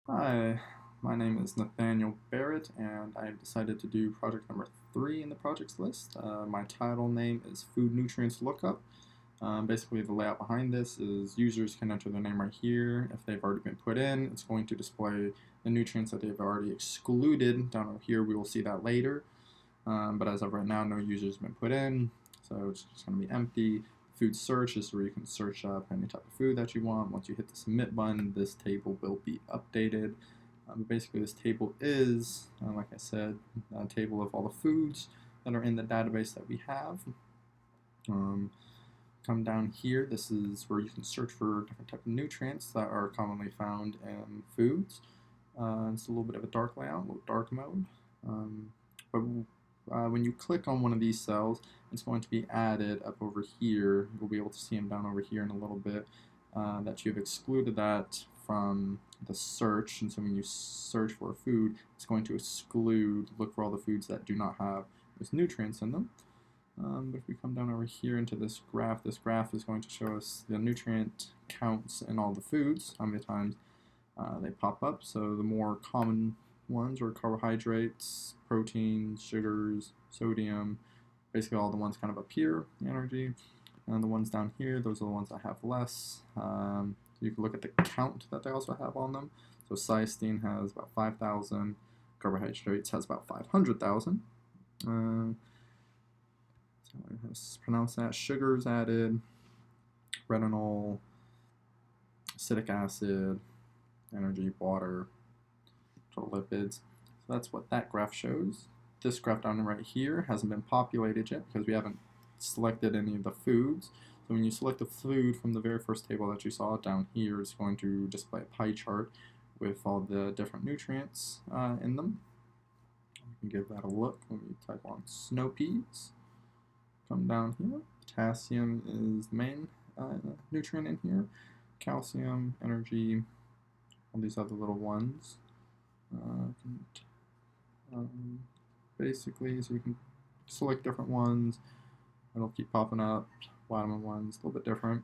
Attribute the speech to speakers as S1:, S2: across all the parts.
S1: Hi, my name is Nathaniel Barrett, and I have decided to do project number 3 in the projects list. My title name is Food Nutrients Lookup. Basically, the layout behind this is users can enter their name right here. If they've already been put in, it's going to display the nutrients that they've already excluded. Down over here, we will see that later. But as of right now, no users have been put in, so it's just going to be empty. Food search is where you can search up any type of food that you want. Once you hit the submit button, this table will be updated. Basically, this table is, like I said, a table of all the foods that are in the database that we have. Come down here, this is where you can search for different types of nutrients that are commonly found in foods. It's a little bit of a dark layout, a little dark mode. But when you click on one of these cells, it's going to be added up over here. You'll be able to see them down over here in a little bit, that you've excluded that from the search. And so when you search for a food, it's going to look for all the foods that do not have those nutrients in them. But if we come down over here into this graph is going to show us the nutrient counts in all the foods, how many times they pop up. So the more common ones are carbohydrates, proteins, sugars, sodium, basically all the ones kind of up here, the energy. And the ones down here, those are the ones that have less. You can look at the count that they also have on them. So cysteine has about 5,000, carbohydrates has about 500,000. So pronounce that. Sugars added, retinol, acetic acid, energy, water, total lipids. So that's what that graph shows. This graph down right here hasn't been populated yet because we haven't selected any of the foods. So when you select a food from the very first table that you saw down here, it's going to display a pie chart with all the different nutrients in them. You can give that a look when we type on snow peas. Come down here. Potassium is the main nutrient in here. Calcium, energy, all these other little ones. Basically, so you can select different ones. It'll keep popping up. Bottom one's a little bit different.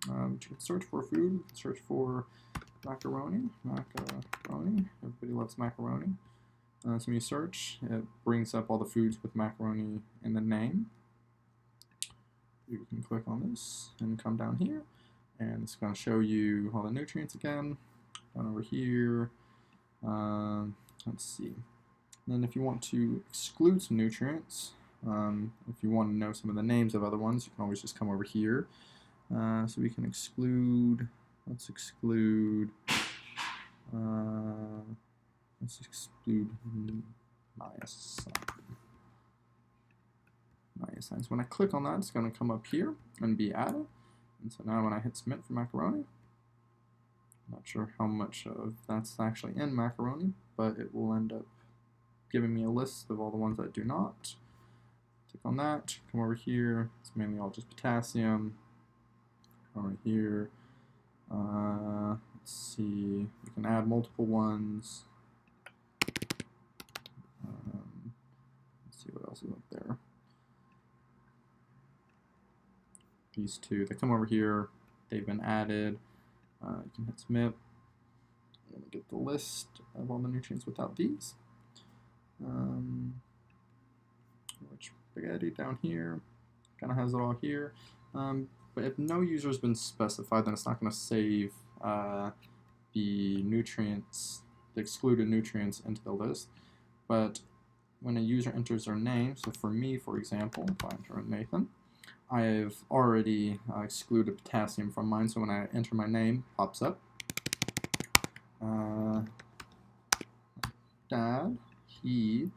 S1: You can search for food. You can search for macaroni. Everybody loves macaroni. So when you search, it brings up all the foods with macaroni in the name. You can click on this and come down here, and it's going to show you all the nutrients again. Down over here. Let's see. And then if you want to exclude some nutrients, if you want to know some of the names of other ones, you can always just come over here. So we can exclude, let's exclude niacin. So when I click on that, it's going to come up here and be added. And so now when I hit submit for macaroni, I'm not sure how much of that's actually in macaroni, but it will end up giving me a list of all the ones that do not. Click on that, come over here, it's mainly all just potassium. Come over here, let's see, you can add multiple ones. Let's see what else is up there. These two, they come over here, they've been added. You can hit submit. I'm going to get the list of all the nutrients without these. Which spaghetti down here kind of has it all here. But if no user has been specified, then it's not going to save the nutrients, the excluded nutrients, into the list. But when a user enters their name, so for me, for example, if I enter Nathan, I've already excluded potassium from mine, so when I enter my name, it pops up. Dad, he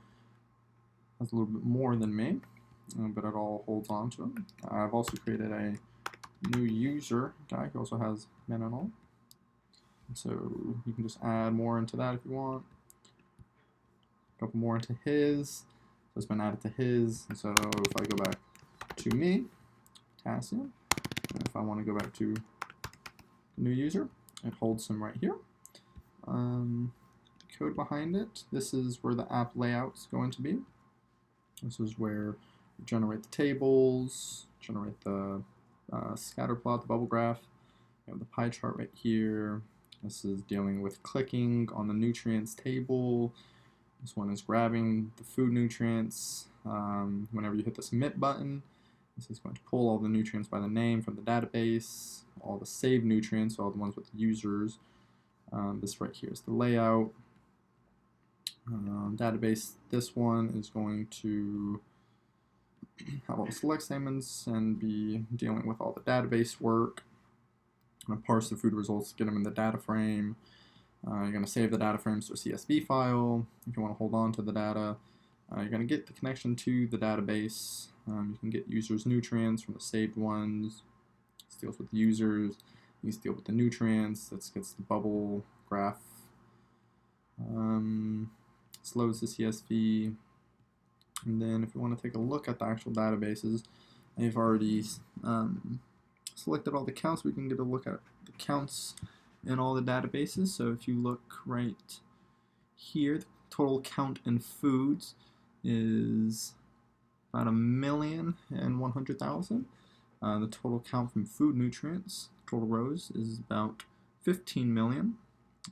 S1: has a little bit more than me, but it all holds on to him. I've also created a new user guy who also has menonol. And so you can just add more into that if you want. A couple more into his. So it's been added to his. And so if I go back to me, potassium, and if I want to go back to the new user, it holds him right here. Code behind it, this is where the app layout is going to be. This is where you generate the tables, generate the scatter plot, the bubble graph. You have the pie chart right here, This is dealing with clicking on the nutrients table. This one is grabbing the food nutrients. Whenever you hit the submit button, this is going to pull all the nutrients by the name from the database, all the saved nutrients, all the ones with the users. This right here is the layout. Database, this one is going to have all the select statements and be dealing with all the database work. I'm going to parse the food results, get them in the data frame. You're going to save the data frames to a CSV file. If you want to hold on to the data, you're going to get the connection to the database. You can get users' nutrients from the saved ones. This deals with the users. You can deal with the nutrients. This gets the bubble graph. This loads the CSV. And then if you want to take a look at the actual databases, I've already selected all the counts. We can get a look at the counts in all the databases. So if you look right here, the total count in foods is about 1,100,000. The total count from food nutrients, total rows, is about 15 million.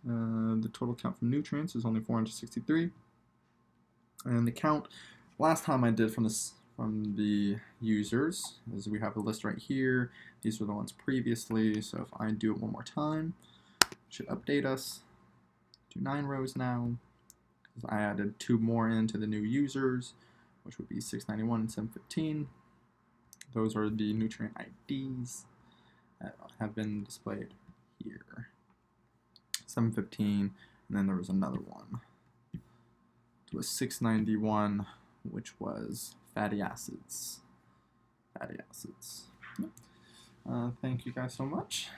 S1: The total count from nutrients is only 463. And the count last time I did from the users is we have a list right here. These are the ones previously. So if I do it one more time, it should update us to 9 rows now. I added 2 more into the new users, which would be 691 and 715. Those are the nutrient IDs that have been displayed here. 715, and then there was another one. It was 691, which was fatty acids. Fatty acids. Thank you guys so much.